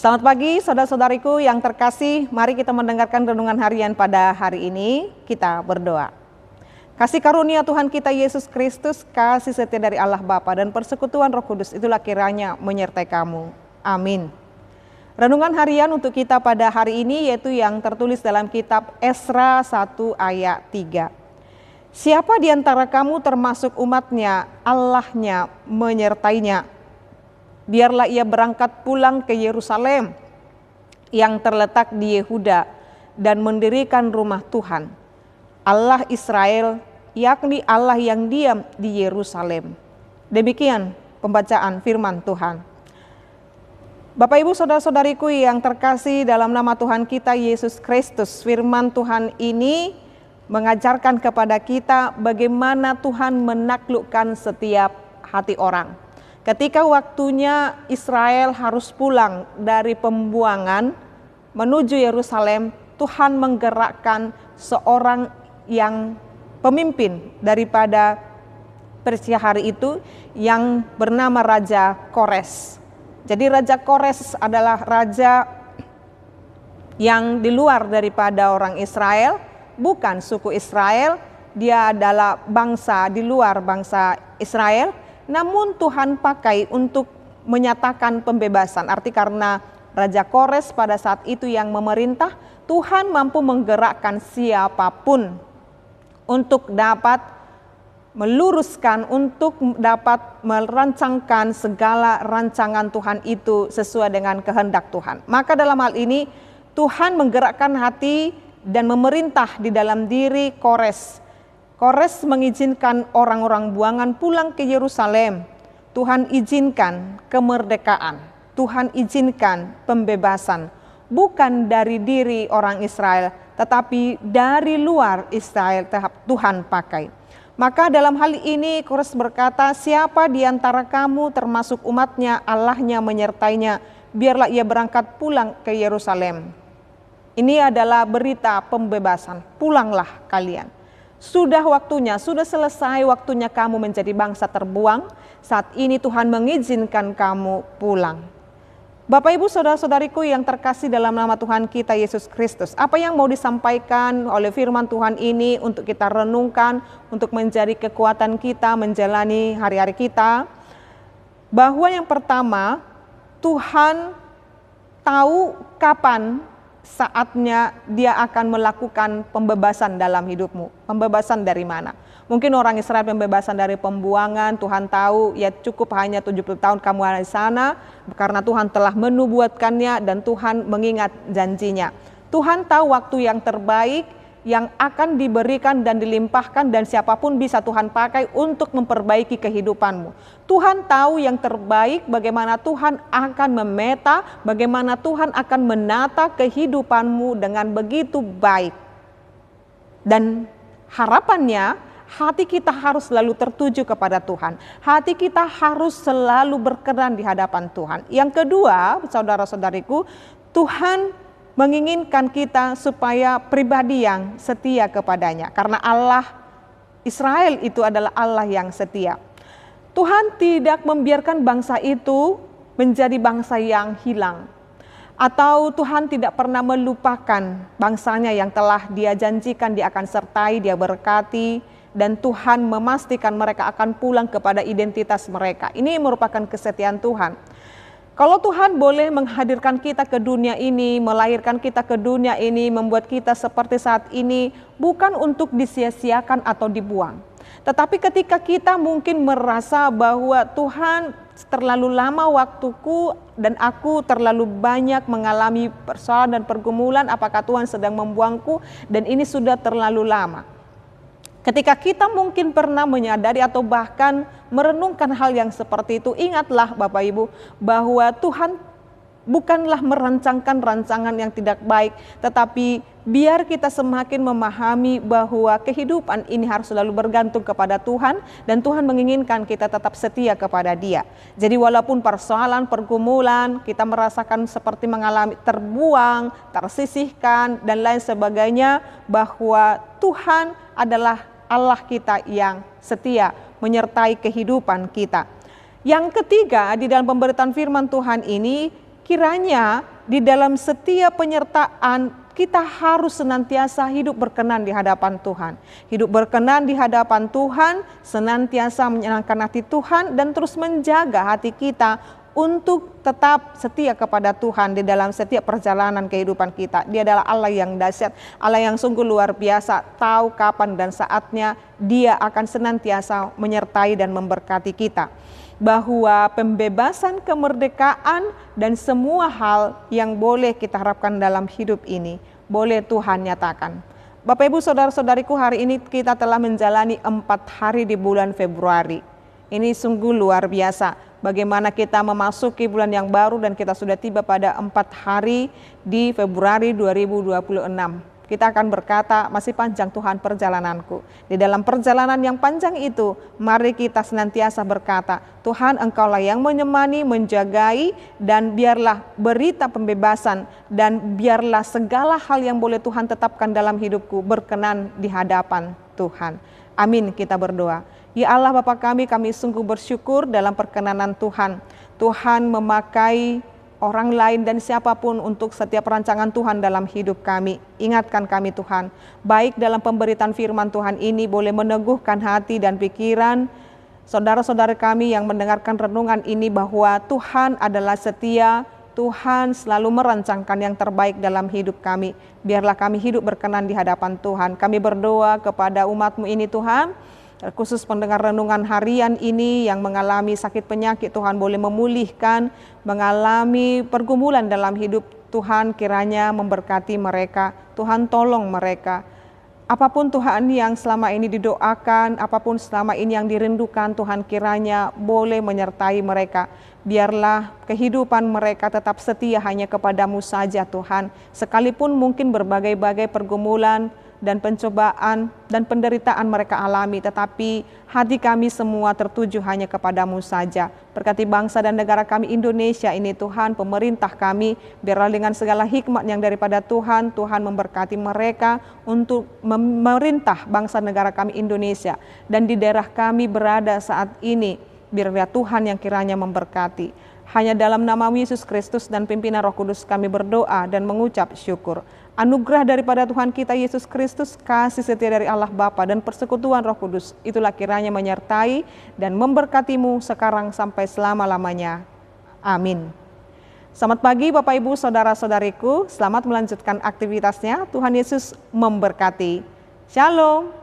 Selamat pagi saudara-saudariku yang terkasih, mari kita mendengarkan renungan harian pada hari ini. Kita berdoa. Kasih karunia Tuhan kita Yesus Kristus, kasih setia dari Allah Bapa dan persekutuan Roh Kudus itulah kiranya menyertai kamu. Amin. Renungan harian untuk kita pada hari ini yaitu yang tertulis dalam kitab Esra 1 ayat 3. Siapa di antara kamu termasuk umatnya, Allahnya menyertainya. Biarlah ia berangkat pulang ke Yerusalem yang terletak di Yehuda dan mendirikan rumah Tuhan, Allah Israel, yakni Allah yang diam di Yerusalem. Demikian pembacaan firman Tuhan. Bapak Ibu saudara-saudariku yang terkasih dalam nama Tuhan kita Yesus Kristus, firman Tuhan ini mengajarkan kepada kita bagaimana Tuhan menaklukkan setiap hati orang. Ketika waktunya Israel harus pulang dari pembuangan menuju Yerusalem, Tuhan menggerakkan seorang yang pemimpin daripada Persia hari itu yang bernama Raja Kores. Jadi Raja Kores adalah raja yang di luar daripada orang Israel, bukan suku Israel, dia adalah bangsa di luar bangsa Israel. Namun Tuhan pakai untuk menyatakan pembebasan. Arti karena Raja Kores pada saat itu yang memerintah, Tuhan mampu menggerakkan siapapun untuk dapat meluruskan, untuk dapat merancangkan segala rancangan Tuhan itu sesuai dengan kehendak Tuhan. Maka dalam hal ini Tuhan menggerakkan hati dan memerintah di dalam diri Kores. Kores mengizinkan orang-orang buangan pulang ke Yerusalem. Tuhan izinkan kemerdekaan. Tuhan izinkan pembebasan. Bukan dari diri orang Israel, tetapi dari luar Israel Tuhan pakai. Maka dalam hal ini Kores berkata, siapa di antara kamu termasuk umatnya, Allahnya menyertainya, biarlah ia berangkat pulang ke Yerusalem. Ini adalah berita pembebasan. Pulanglah kalian. Sudah waktunya, sudah selesai waktunya kamu menjadi bangsa terbuang. Saat ini Tuhan mengizinkan kamu pulang. Bapak Ibu saudara-saudariku yang terkasih dalam nama Tuhan kita Yesus Kristus. Apa yang mau disampaikan oleh firman Tuhan ini untuk kita renungkan, untuk menjadi kekuatan kita menjalani hari-hari kita. Bahwa yang pertama, Tuhan tahu kapan saatnya dia akan melakukan pembebasan dalam hidupmu. Pembebasan dari mana? Mungkin orang Israel pembebasan dari pembuangan, Tuhan tahu ya cukup hanya 70 tahun kamu ada di sana karena Tuhan telah menubuatkannya dan Tuhan mengingat janjinya. Tuhan tahu waktu yang terbaik yang akan diberikan dan dilimpahkan dan siapapun bisa Tuhan pakai untuk memperbaiki kehidupanmu. Tuhan tahu yang terbaik, bagaimana Tuhan akan memeta, bagaimana Tuhan akan menata kehidupanmu dengan begitu baik. Dan harapannya hati kita harus selalu tertuju kepada Tuhan. Hati kita harus selalu berkenan di hadapan Tuhan. Yang kedua, saudara-saudariku, Tuhan menginginkan kita supaya pribadi yang setia kepadanya. Karena Allah Israel itu adalah Allah yang setia. Tuhan tidak membiarkan bangsa itu menjadi bangsa yang hilang. Atau Tuhan tidak pernah melupakan bangsanya yang telah dia janjikan dia akan sertai, dia berkati. Dan Tuhan memastikan mereka akan pulang kepada identitas mereka. Ini merupakan kesetiaan Tuhan. Kalau Tuhan boleh menghadirkan kita ke dunia ini, melahirkan kita ke dunia ini, membuat kita seperti saat ini, bukan untuk disia-siakan atau dibuang. Tetapi ketika kita mungkin merasa bahwa Tuhan terlalu lama waktuku dan aku terlalu banyak mengalami persoalan dan pergumulan, apakah Tuhan sedang membuangku dan ini sudah terlalu lama. Ketika kita mungkin pernah menyadari atau bahkan merenungkan hal yang seperti itu, ingatlah Bapak Ibu bahwa Tuhan bukanlah merancangkan rancangan yang tidak baik, tetapi biar kita semakin memahami bahwa kehidupan ini harus selalu bergantung kepada Tuhan dan Tuhan menginginkan kita tetap setia kepada Dia. Jadi walaupun persoalan, pergumulan, kita merasakan seperti mengalami terbuang, tersisihkan dan lain sebagainya, bahwa Tuhan adalah Allah kita yang setia menyertai kehidupan kita. Yang ketiga, di dalam pemberitaan firman Tuhan ini, kiranya di dalam setiap penyertaan kita harus senantiasa hidup berkenan di hadapan Tuhan. Hidup berkenan di hadapan Tuhan, senantiasa menyenangkan hati Tuhan dan terus menjaga hati kita untuk tetap setia kepada Tuhan di dalam setiap perjalanan kehidupan kita. Dia adalah Allah yang dahsyat, Allah yang sungguh luar biasa, tahu kapan dan saatnya Dia akan senantiasa menyertai dan memberkati kita. Bahwa pembebasan, kemerdekaan, dan semua hal yang boleh kita harapkan dalam hidup ini, boleh Tuhan nyatakan. Bapak Ibu Saudara-saudariku, hari ini kita telah menjalani 4 hari di bulan Februari. Ini sungguh luar biasa, bagaimana kita memasuki bulan yang baru dan kita sudah tiba pada 4 hari di Februari 2026. Kita akan berkata, masih panjang Tuhan perjalananku. Di dalam perjalanan yang panjang itu, mari kita senantiasa berkata, Tuhan Engkaulah yang menemani, menjagai, dan biarlah berita pembebasan, dan biarlah segala hal yang boleh Tuhan tetapkan dalam hidupku berkenan di hadapan Tuhan. Amin, kita berdoa. Ya Allah Bapa kami sungguh bersyukur dalam perkenanan Tuhan. Tuhan memakai orang lain dan siapapun untuk setiap rancangan Tuhan dalam hidup kami. Ingatkan kami Tuhan, baik dalam pemberitaan firman Tuhan ini boleh meneguhkan hati dan pikiran saudara-saudara kami yang mendengarkan renungan ini bahwa Tuhan adalah setia, Tuhan selalu merancangkan yang terbaik dalam hidup kami. Biarlah kami hidup berkenan di hadapan Tuhan. Kami berdoa kepada umat-Mu ini Tuhan, khusus pendengar renungan harian ini yang mengalami sakit penyakit, Tuhan boleh memulihkan, mengalami pergumulan dalam hidup, Tuhan kiranya memberkati mereka, Tuhan tolong mereka. Apapun Tuhan yang selama ini didoakan, apapun selama ini yang dirindukan, Tuhan kiranya boleh menyertai mereka. Biarlah kehidupan mereka tetap setia hanya kepadamu saja Tuhan, sekalipun mungkin berbagai-bagai pergumulan dan pencobaan dan penderitaan mereka alami, tetapi hati kami semua tertuju hanya kepadamu saja. Berkati bangsa dan negara kami Indonesia ini Tuhan, pemerintah kami, biarlah dengan segala hikmat yang daripada Tuhan, Tuhan memberkati mereka untuk memerintah bangsa negara kami Indonesia. Dan di daerah kami berada saat ini, biarlah Tuhan yang kiranya memberkati. Hanya dalam nama Yesus Kristus dan pimpinan Roh Kudus kami berdoa dan mengucap syukur. Anugerah daripada Tuhan kita Yesus Kristus, kasih setia dari Allah Bapa dan persekutuan Roh Kudus, itulah kiranya menyertai dan memberkatimu sekarang sampai selama-lamanya. Amin. Selamat pagi Bapak Ibu Saudara-saudariku, selamat melanjutkan aktivitasnya. Tuhan Yesus memberkati. Shalom.